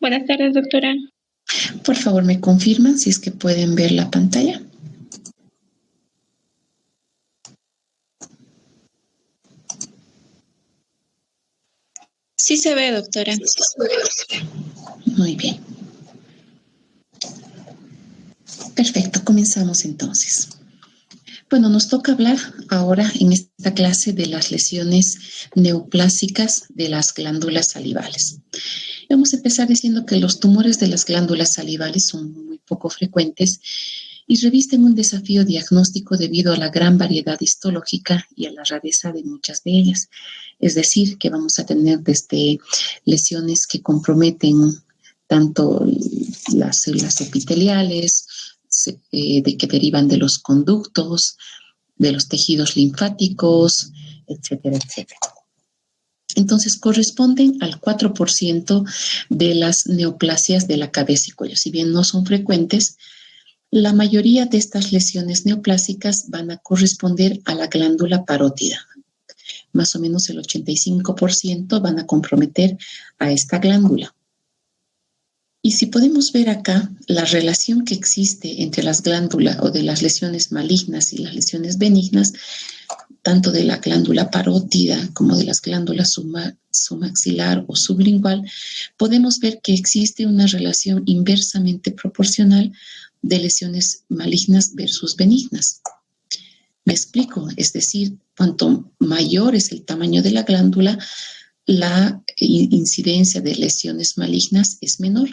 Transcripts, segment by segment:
Buenas tardes, doctora. Por favor, me confirman si es que pueden ver la pantalla. Sí se ve, doctora. Muy bien. Perfecto, comenzamos entonces. Bueno, nos toca hablar ahora en esta clase de las lesiones neoplásicas de las glándulas salivales. Vamos a empezar diciendo que los tumores de las glándulas salivales son muy poco frecuentes y revisten un desafío diagnóstico debido a la gran variedad histológica y a la rareza de muchas de ellas. Es decir, que vamos a tener desde lesiones que comprometen tanto las células epiteliales, de que derivan de los conductos, de los tejidos linfáticos, etcétera, etcétera. Entonces, corresponden al 4% de las neoplasias de la cabeza y cuello. Si bien no son frecuentes, la mayoría de estas lesiones neoplásicas van a corresponder a la glándula parótida. Más o menos el 85% van a comprometer a esta glándula. Y si podemos ver acá la relación que existe entre las glándulas o de las lesiones malignas y las lesiones benignas, tanto de la glándula parótida como de las glándulas submaxilar o sublingual, podemos ver que existe una relación inversamente proporcional de lesiones malignas versus benignas. Me explico, es decir, cuanto mayor es el tamaño de la glándula, la incidencia de lesiones malignas es menor.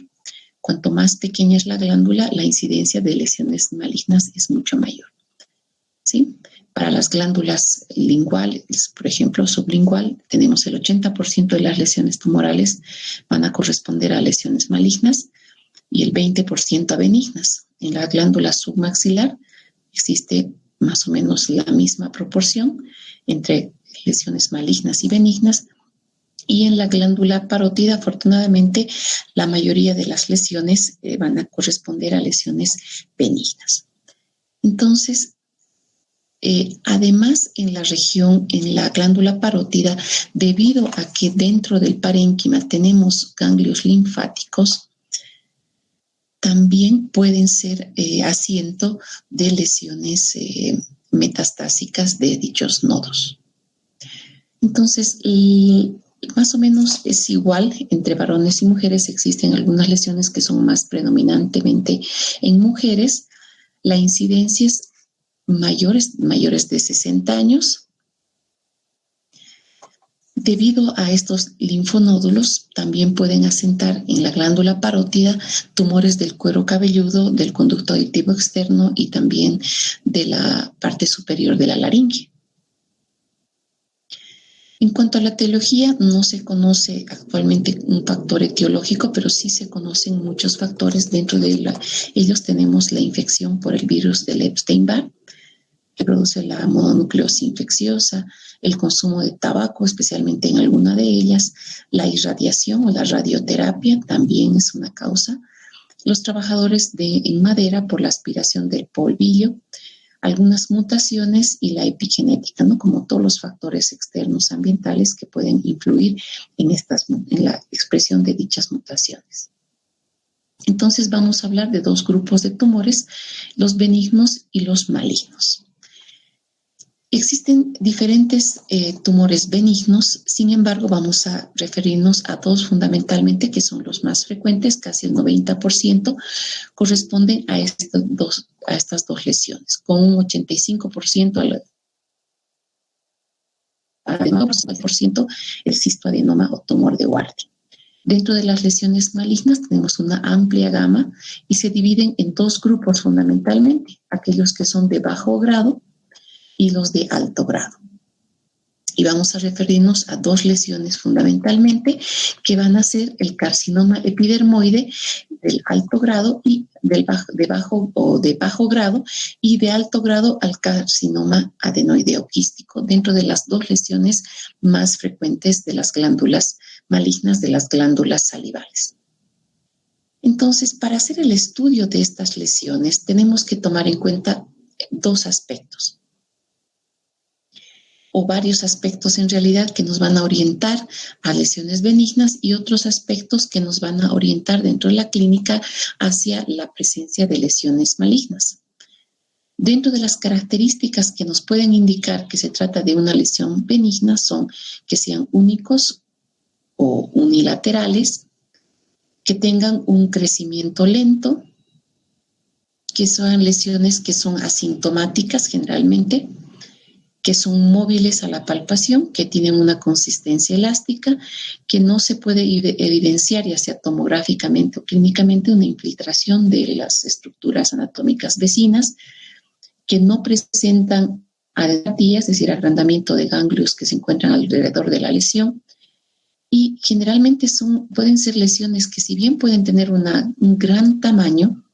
Cuanto más pequeña es la glándula, la incidencia de lesiones malignas es mucho mayor. ¿Sí? Para las glándulas linguales, por ejemplo, sublingual, tenemos el 80% de las lesiones tumorales van a corresponder a lesiones malignas y el 20% a benignas. En la glándula submaxilar existe más o menos la misma proporción entre lesiones malignas y benignas. Y en la glándula parótida, afortunadamente, la mayoría de las lesiones van a corresponder a lesiones benignas. Entonces, además, en la glándula parótida, debido a que dentro del parénquima tenemos ganglios linfáticos, también pueden ser asiento de lesiones metastásicas de dichos nodos. Entonces, más o menos es igual entre varones y mujeres. Existen algunas lesiones que son más predominantemente en mujeres. La incidencia es mayores de 60 años. Debido a estos linfonódulos, también pueden asentar en la glándula parótida tumores del cuero cabelludo, del conducto auditivo externo y también de la parte superior de la laringe. En cuanto a la etiología, no se conoce actualmente un factor etiológico, pero sí se conocen muchos factores. Dentro de ellos tenemos la infección por el virus del Epstein-Barr, que produce la mononucleosis infecciosa, el consumo de tabaco, especialmente en alguna de ellas, la irradiación o la radioterapia también es una causa, los trabajadores en madera por la aspiración del polvillo, algunas mutaciones y la epigenética, ¿no? Como todos los factores externos ambientales que pueden influir en la expresión de dichas mutaciones. Entonces vamos a hablar de dos grupos de tumores, los benignos y los malignos. Existen diferentes tumores benignos, sin embargo vamos a referirnos a dos fundamentalmente que son los más frecuentes, casi el 90% corresponden a estas dos lesiones, con un 85% al 90% el cistoadenoma o tumor de Warthin. Dentro de las lesiones malignas tenemos una amplia gama y se dividen en dos grupos fundamentalmente, aquellos que son de bajo grado y los de alto grado. Y vamos a referirnos a dos lesiones fundamentalmente que van a ser el carcinoma epidermoide del alto grado y de bajo grado y de alto grado al carcinoma adenoideo quístico, dentro de las dos lesiones más frecuentes de las glándulas malignas de las glándulas salivales. Entonces, para hacer el estudio de estas lesiones tenemos que tomar en cuenta dos aspectos. o varios aspectos en realidad que nos van a orientar a lesiones benignas y otros aspectos que nos van a orientar dentro de la clínica hacia la presencia de lesiones malignas. Dentro de las características que nos pueden indicar que se trata de una lesión benigna son que sean únicos o unilaterales, que tengan un crecimiento lento, que sean lesiones que son asintomáticas generalmente, que son móviles a la palpación, que tienen una consistencia elástica, que no se puede evidenciar, ya sea tomográficamente o clínicamente, una infiltración de las estructuras anatómicas vecinas, que no presentan adenopatía, es decir, agrandamiento de ganglios que se encuentran alrededor de la lesión, y generalmente pueden ser lesiones que, si bien pueden tener un gran tamaño,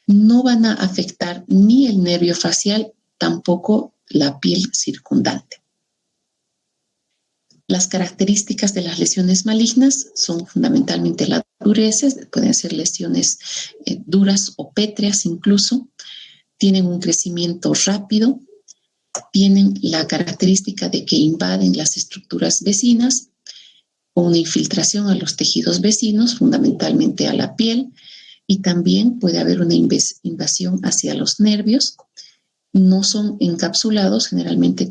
no van a afectar ni el nervio facial, tampoco la piel circundante. Las características de las lesiones malignas son fundamentalmente la dureza, pueden ser lesiones duras o pétreas incluso, tienen un crecimiento rápido, tienen la característica de que invaden las estructuras vecinas, con una infiltración a los tejidos vecinos, fundamentalmente a la piel, y también puede haber una invasión hacia los nervios. No son encapsulados, generalmente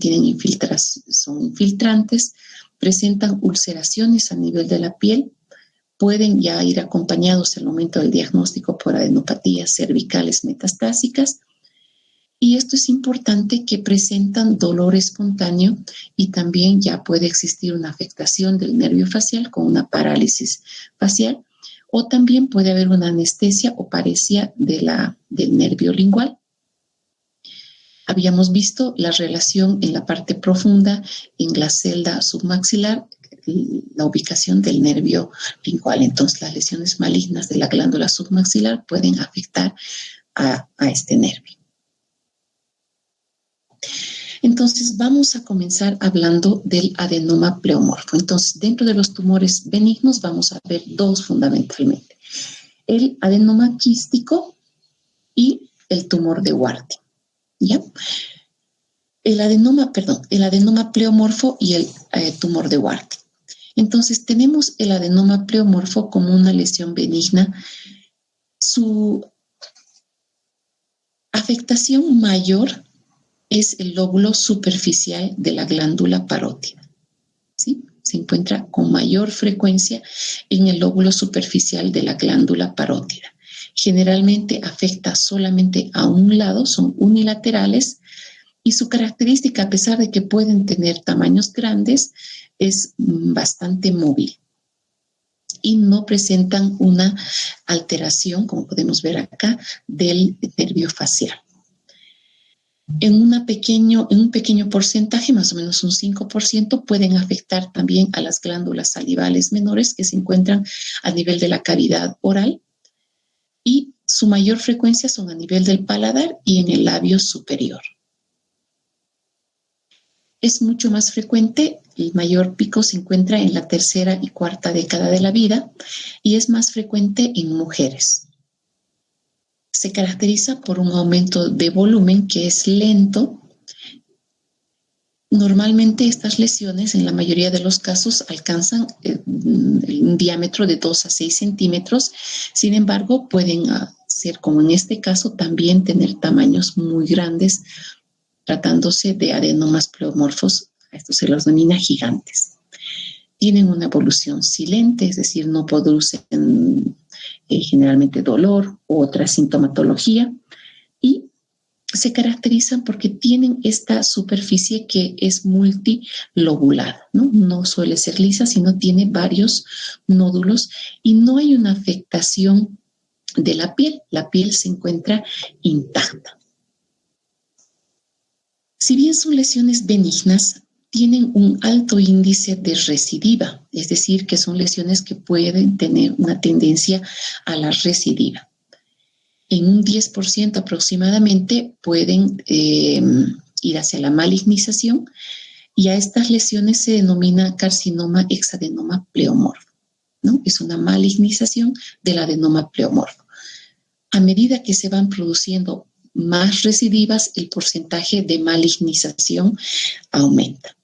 son infiltrantes, presentan ulceraciones a nivel de la piel, pueden ya ir acompañados al momento del diagnóstico por adenopatías cervicales metastásicas, y esto es importante, que presentan dolor espontáneo y también ya puede existir una afectación del nervio facial con una parálisis facial, o también puede haber una anestesia o paresia del nervio lingual. Habíamos visto la relación en la parte profunda, en la celda submaxilar, la ubicación del nervio lingual. Entonces, las lesiones malignas de la glándula submaxilar pueden afectar a este nervio. Entonces, vamos a comenzar hablando del adenoma pleomorfo. Entonces, dentro de los tumores benignos vamos a ver dos fundamentalmente: el adenoma quístico y el tumor de Warthin. ¿Ya? El adenoma pleomorfo y el tumor de Warthin. Entonces, tenemos el adenoma pleomorfo como una lesión benigna. Su afectación mayor es el lóbulo superficial de la glándula parótida, ¿sí? Se encuentra con mayor frecuencia en el lóbulo superficial de la glándula parótida. Generalmente afecta solamente a un lado, son unilaterales, y su característica, a pesar de que pueden tener tamaños grandes, es bastante móvil y no presentan una alteración, como podemos ver acá, del nervio facial. En un pequeño porcentaje, más o menos un 5%, pueden afectar también a las glándulas salivales menores que se encuentran a nivel de la cavidad oral, y su mayor frecuencia son a nivel del paladar y en el labio superior. Es mucho más frecuente, el mayor pico se encuentra en la tercera y cuarta década de la vida y es más frecuente en mujeres. Se caracteriza por un aumento de volumen que es lento. Normalmente estas lesiones, en la mayoría de los casos, alcanzan un diámetro de 2 a 6 centímetros. Sin embargo, pueden ser, como en este caso, también tener tamaños muy grandes, tratándose de adenomas pleomorfos. A estos se los denomina gigantes. Tienen una evolución silente, es decir, no producen generalmente dolor u otra sintomatología, y se caracterizan porque tienen esta superficie que es multilobulada, ¿no? No suele ser lisa, sino tiene varios nódulos y no hay una afectación de la piel. La piel se encuentra intacta. Si bien son lesiones benignas, tienen un alto índice de recidiva, es decir, que son lesiones que pueden tener una tendencia a la recidiva. En un 10% aproximadamente pueden ir hacia la malignización, y a estas lesiones se denomina carcinoma hexadenoma pleomorfo, ¿no? Es una malignización del adenoma pleomorfo. A medida que se van produciendo más recidivas, el porcentaje de malignización aumenta.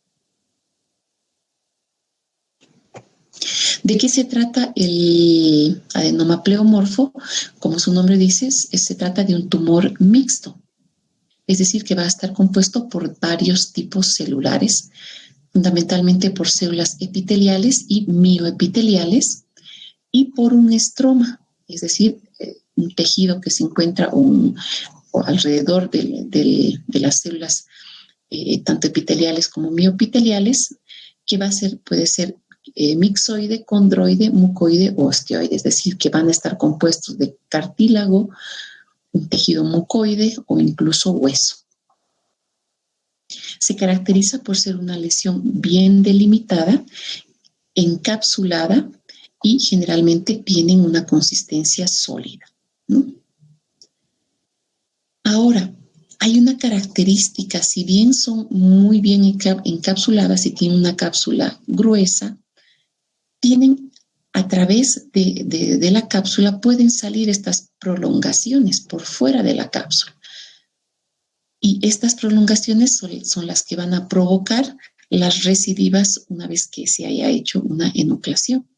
¿De qué se trata el adenoma pleomorfo? Como su nombre dice, se trata de un tumor mixto, es decir, que va a estar compuesto por varios tipos celulares, fundamentalmente por células epiteliales y mioepiteliales, y por un estroma, es decir, un tejido que se encuentra alrededor de las células, tanto epiteliales como mioepiteliales, que puede ser mixoide, condroide, mucoide o osteoide, es decir, que van a estar compuestos de cartílago, un tejido mucoide o incluso hueso. Se caracteriza por ser una lesión bien delimitada, encapsulada y generalmente tienen una consistencia sólida, ¿no? Ahora, hay una característica, si bien son muy bien encapsuladas y tienen una cápsula gruesa, tienen a través de la cápsula pueden salir estas prolongaciones por fuera de la cápsula. Y estas prolongaciones son las que van a provocar las recidivas una vez que se haya hecho una enucleación.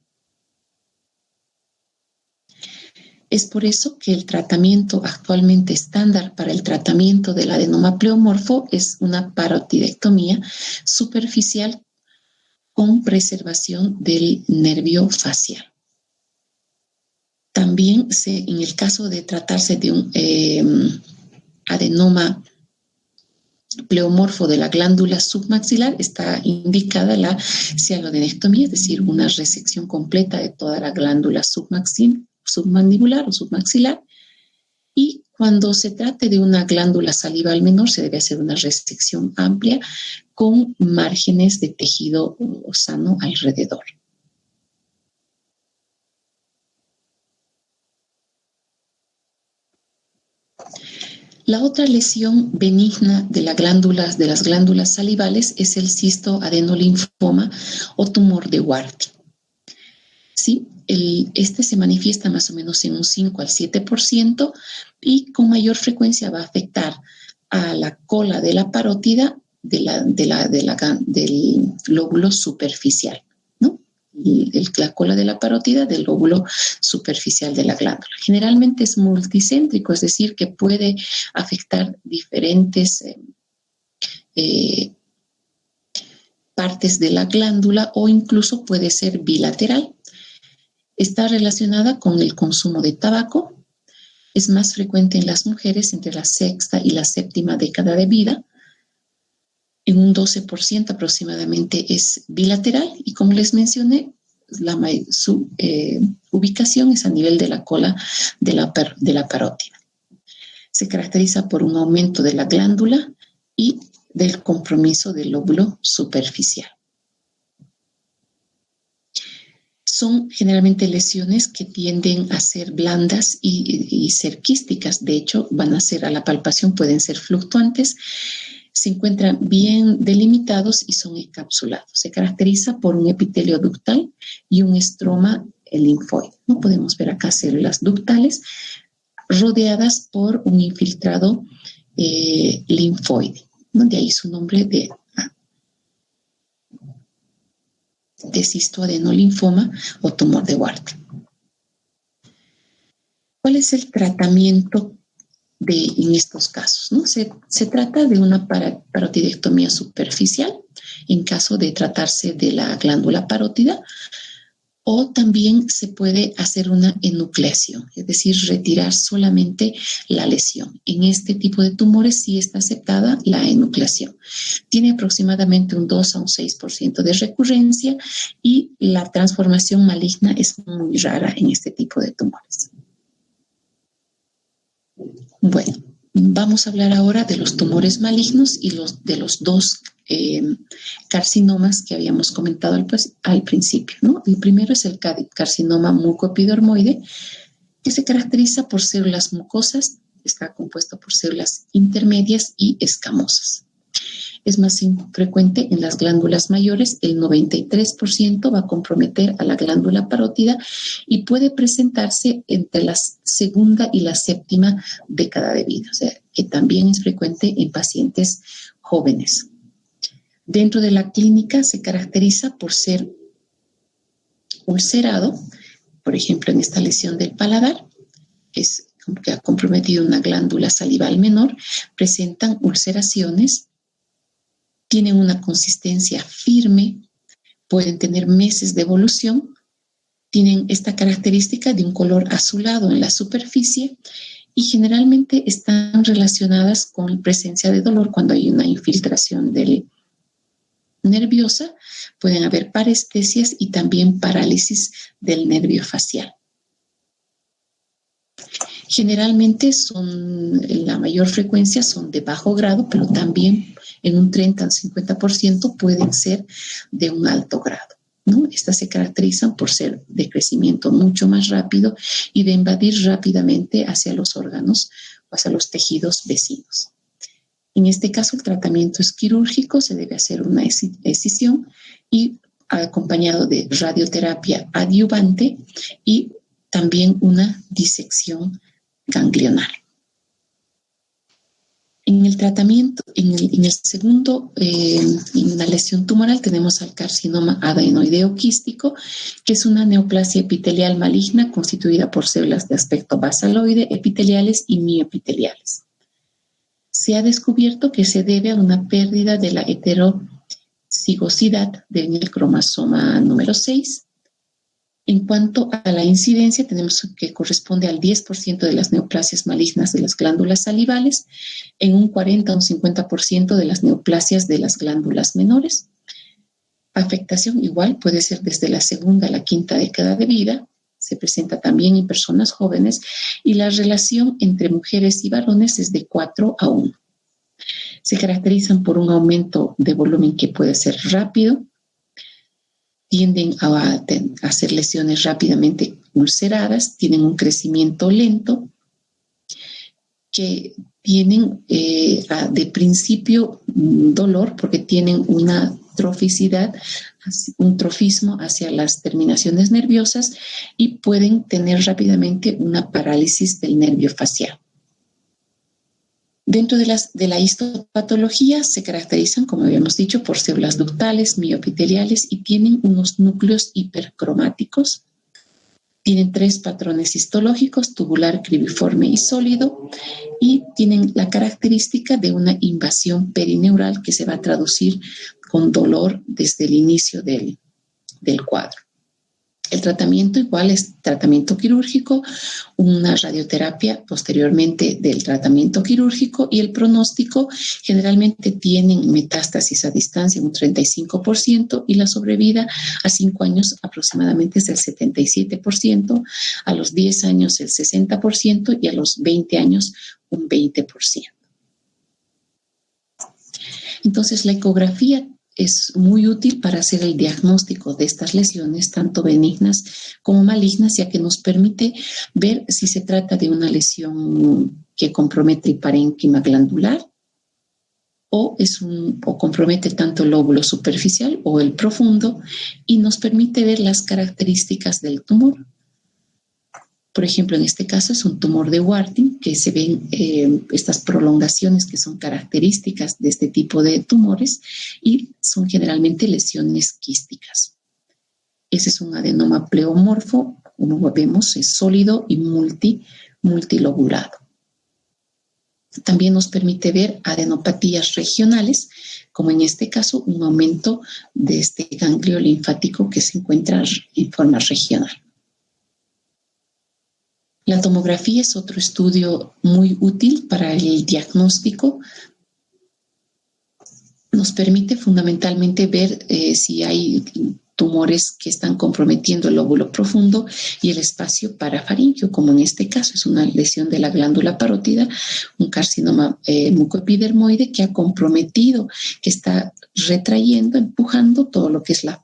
Es por eso que el tratamiento actualmente estándar para el tratamiento del adenoma pleomorfo es una parotidectomía superficial con preservación del nervio facial. También en el caso de tratarse de un adenoma pleomorfo de la glándula submaxilar, está indicada la cialodenectomía, es decir, una resección completa de toda la glándula submandibular o submaxilar. Y cuando se trate de una glándula salival menor, se debe hacer una resección amplia con márgenes de tejido sano alrededor. La otra lesión benigna de las glándulas salivales es el cistoadenolinfoma o tumor de Warthin. ¿Sí? Este se manifiesta más o menos en un 5 al 7% y con mayor frecuencia va a afectar a la cola de la parótida del lóbulo superficial, ¿no? La cola de la parótida del lóbulo superficial de la glándula. Generalmente es multicéntrico, es decir, que puede afectar diferentes partes de la glándula o incluso puede ser bilateral. Está relacionada con el consumo de tabaco. Es más frecuente en las mujeres entre la sexta y la séptima década de vida. En un 12% aproximadamente es bilateral y como les mencioné, su ubicación es a nivel de la cola de la parótida. Se caracteriza por un aumento de la glándula y del compromiso del lóbulo superficial. Son generalmente lesiones que tienden a ser blandas y ser quísticas. De hecho, van a ser a la palpación, pueden ser fluctuantes, se encuentran bien delimitados y son encapsulados. Se caracteriza por un epitelio ductal y un estroma linfoide. ¿No? Podemos ver acá células ductales rodeadas por un infiltrado linfoide. ¿No? De ahí su nombre de cistoadenolinfoma o tumor de Warthin. ¿Cuál es el tratamiento en estos casos? ¿No? Se trata de una parotidectomía superficial en caso de tratarse de la glándula parótida, o también se puede hacer una enucleación, es decir, retirar solamente la lesión. En este tipo de tumores sí está aceptada la enucleación. Tiene aproximadamente un 2 a un 6% de recurrencia y la transformación maligna es muy rara en este tipo de tumores. Bueno, vamos a hablar ahora de los tumores malignos y de los dos carcinomas que habíamos comentado al principio, ¿no? El primero es el carcinoma mucoepidermoide, que se caracteriza por células mucosas, está compuesto por células intermedias y escamosas. Es más frecuente en las glándulas mayores, el 93% va a comprometer a la glándula parótida y puede presentarse entre la segunda y la séptima década de vida. O sea, que también es frecuente en pacientes jóvenes. Dentro de la clínica se caracteriza por ser ulcerado, por ejemplo, en esta lesión del paladar, que ha comprometido una glándula salival menor, presentan ulceraciones, tienen una consistencia firme, pueden tener meses de evolución, tienen esta característica de un color azulado en la superficie y generalmente están relacionadas con presencia de dolor cuando hay una infiltración nerviosa. Pueden haber parestesias y también parálisis del nervio facial. Generalmente la mayor frecuencia son de bajo grado, pero también en un 30 al 50% pueden ser de un alto grado, ¿no? Estas se caracterizan por ser de crecimiento mucho más rápido y de invadir rápidamente hacia los órganos o hacia los tejidos vecinos. En este caso, el tratamiento es quirúrgico, se debe hacer una excisión y acompañado de radioterapia adyuvante y también una disección ganglionar. En el tratamiento, en el segundo, en la lesión tumoral tenemos al carcinoma adenoideo quístico, que es una neoplasia epitelial maligna constituida por células de aspecto basaloide, epiteliales y mioepiteliales. Se ha descubierto que se debe a una pérdida de la heterocigosidad del cromosoma número 6. En cuanto a la incidencia, tenemos que corresponde al 10% de las neoplasias malignas de las glándulas salivales, en un 40 o un 50% de las neoplasias de las glándulas menores. Afectación igual puede ser desde la segunda a la quinta década de vida, se presenta también en personas jóvenes y la relación entre mujeres y varones es de 4 a 1. Se caracterizan por un aumento de volumen que puede ser rápido, tienden a hacer lesiones rápidamente ulceradas, tienen un crecimiento lento, que tienen de principio dolor porque tienen una troficidad, un trofismo hacia las terminaciones nerviosas y pueden tener rápidamente una parálisis del nervio facial. Dentro de la histopatología se caracterizan, como habíamos dicho, por células ductales, mioepiteliales y tienen unos núcleos hipercromáticos. Tienen 3 patrones histológicos, tubular, cribiforme y sólido, y tienen la característica de una invasión perineural que se va a traducir con dolor desde el inicio del cuadro. El tratamiento igual es tratamiento quirúrgico, una radioterapia posteriormente del tratamiento quirúrgico y el pronóstico generalmente tienen metástasis a distancia un 35% y la sobrevida a 5 años aproximadamente es del 77%, a los 10 años el 60% y a los 20 años un 20%. Entonces la ecografía es muy útil para hacer el diagnóstico de estas lesiones, tanto benignas como malignas, ya que nos permite ver si se trata de una lesión que compromete el parénquima glandular o compromete tanto el lóbulo superficial o el profundo y nos permite ver las características del tumor. Por ejemplo, en este caso es un tumor de Warthin, que se ven estas prolongaciones que son características de este tipo de tumores y son generalmente lesiones quísticas. Ese es un adenoma pleomorfo, como vemos, es sólido y multilobulado. También nos permite ver adenopatías regionales, como en este caso un aumento de este ganglio linfático que se encuentra en forma regional. La tomografía es otro estudio muy útil para el diagnóstico. Nos permite fundamentalmente ver si hay tumores que están comprometiendo el lóbulo profundo y el espacio parafaríngeo, como en este caso es una lesión de la glándula parótida, un carcinoma mucoepidermoide que ha comprometido, que está retrayendo, empujando todo lo que es la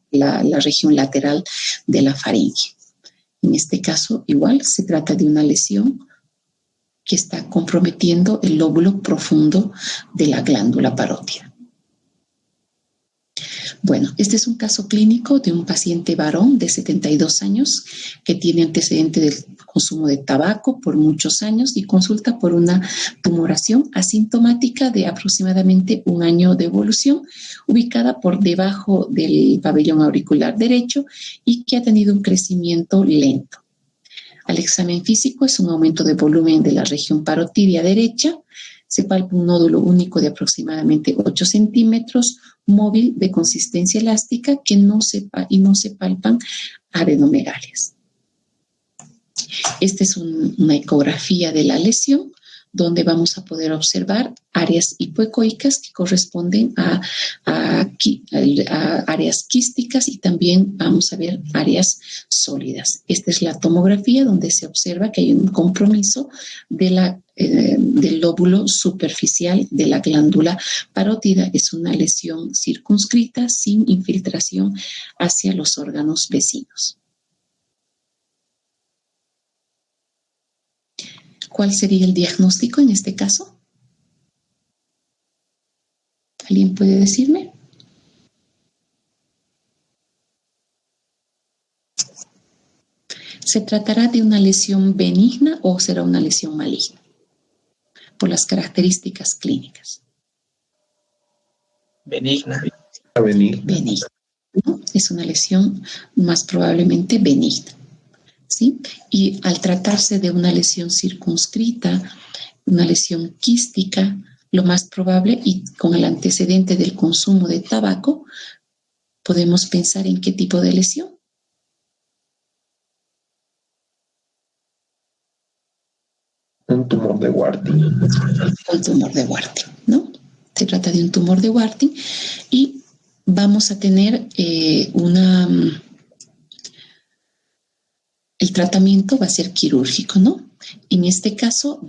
región lateral de la faringe. En este caso, igual, se trata de una lesión que está comprometiendo el lóbulo profundo de la glándula parótida. Bueno, este es un caso clínico de un paciente varón de 72 años que tiene antecedente del consumo de tabaco por muchos años y consulta por una tumoración asintomática de aproximadamente 1 año de evolución, ubicada por debajo del pabellón auricular derecho y que ha tenido un crecimiento lento. Al examen físico es un aumento de volumen de la región parotidia derecha. Se palpa un nódulo único de aproximadamente 8 centímetros, móvil de consistencia elástica que no se palpan adenomegalias. Esta es una ecografía de la lesión donde vamos a poder observar áreas hipoecoicas que corresponden a áreas quísticas y también vamos a ver áreas sólidas. Esta es la tomografía donde se observa que hay un compromiso del lóbulo superficial de la glándula parótida. Es una lesión circunscrita sin infiltración hacia los órganos vecinos. ¿Cuál sería el diagnóstico en este caso? ¿Alguien puede decirme? ¿Se tratará de una lesión benigna o será una lesión maligna? Por las características clínicas. Benigna. Benigna, ¿no? Es una lesión más probablemente benigna, ¿sí? Y al tratarse de una lesión circunscrita, una lesión quística, lo más probable, y con el antecedente del consumo de tabaco, podemos pensar en qué tipo de lesión. Un tumor de Warthin. Un tumor de Warthin, ¿no? Se trata de un tumor de Warthin y vamos a tener el tratamiento va a ser quirúrgico, ¿no? En este caso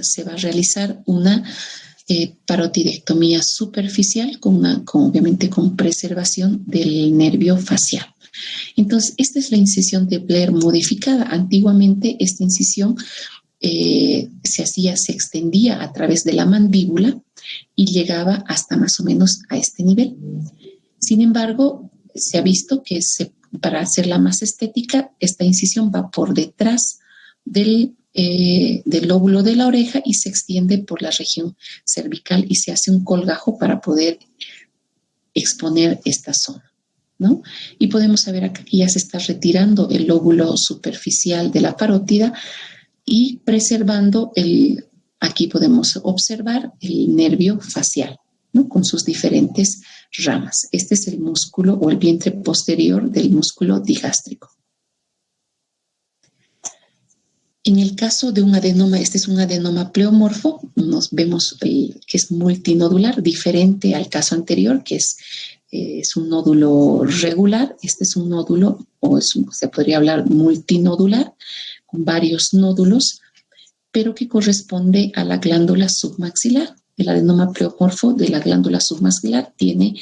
se va a realizar una parotidectomía superficial obviamente con preservación del nervio facial. Entonces, esta es la incisión de Blair modificada. Antiguamente esta incisión se extendía a través de la mandíbula y llegaba hasta más o menos a este nivel. Sin embargo, se ha visto que para hacerla más estética, esta incisión va por detrás del lóbulo de la oreja y se extiende por la región cervical y se hace un colgajo para poder exponer esta zona, ¿no? Y podemos saber acá que ya se está retirando el lóbulo superficial de la parótida y preservando aquí podemos observar el nervio facial, ¿no? Con sus diferentes ramas. Este es el músculo o el vientre posterior del músculo digástrico. En el caso de un adenoma, este es un adenoma pleomorfo, nos vemos que es multinodular, diferente al caso anterior, que es un nódulo regular. Este es un nódulo, se podría hablar multinodular, con varios nódulos, pero que corresponde a la glándula submaxilar. El adenoma pleomorfo de la glándula submaxilar tiene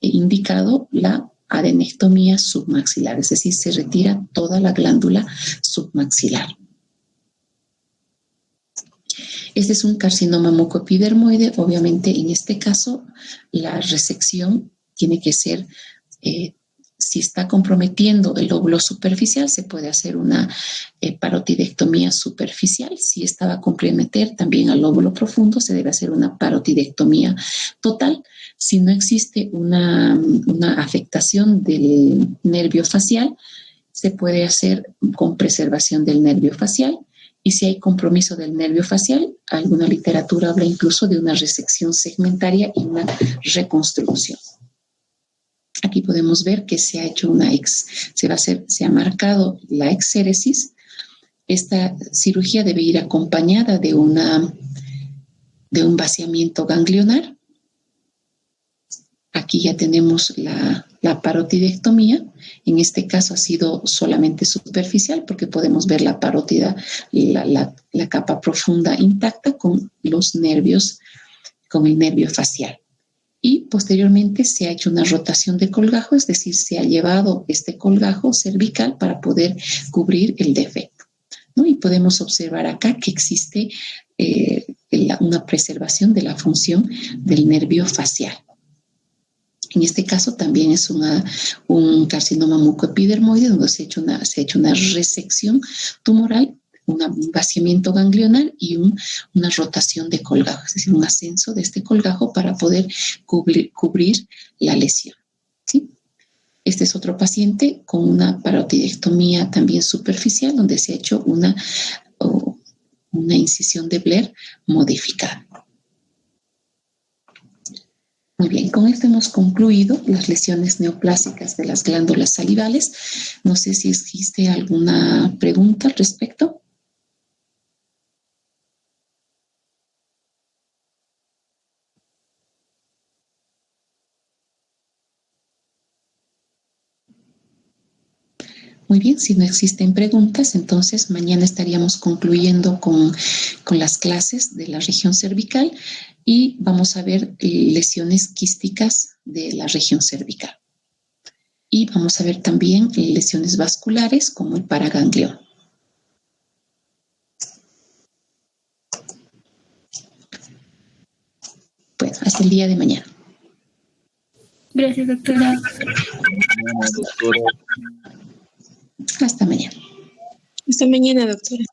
indicado la adenectomía submaxilar, es decir, se retira toda la glándula submaxilar. Este es un carcinoma mucoepidermoide. Obviamente, en este caso, la resección tiene que ser, si está comprometiendo el lóbulo superficial, se puede hacer una parotidectomía superficial. Si esta va a comprometer también al lóbulo profundo, se debe hacer una parotidectomía total. Si no existe una afectación del nervio facial, se puede hacer con preservación del nervio facial. Y si hay compromiso del nervio facial, alguna literatura habla incluso de una resección segmentaria y una reconstrucción. Aquí podemos ver que se ha hecho se ha marcado la exéresis. Esta cirugía debe ir acompañada de un vaciamiento ganglionar. Aquí ya tenemos la parotidectomía. En este caso ha sido solamente superficial porque podemos ver la parótida, la capa profunda intacta con los nervios, con el nervio facial. Y posteriormente se ha hecho una rotación de colgajo, es decir, se ha llevado este colgajo cervical para poder cubrir el defecto, ¿no? Y podemos observar acá que existe una preservación de la función del nervio facial. En este caso también es un carcinoma mucoepidermoide donde se ha hecho una resección tumoral, un vaciamiento ganglionar y una rotación de colgajo, es decir, un ascenso de este colgajo para poder cubrir la lesión. ¿Sí? Este es otro paciente con una parotidectomía también superficial donde se ha hecho una incisión de Blair modificada. Muy bien, con esto hemos concluido las lesiones neoplásicas de las glándulas salivales. No sé si existe alguna pregunta al respecto. Muy bien, si no existen preguntas, entonces mañana estaríamos concluyendo con las clases de la región cervical y vamos a ver lesiones quísticas de la región cervical. Y vamos a ver también lesiones vasculares como el paraganglioma. Bueno, hasta el día de mañana. Gracias, doctora. Hasta mañana. Hasta mañana, doctora.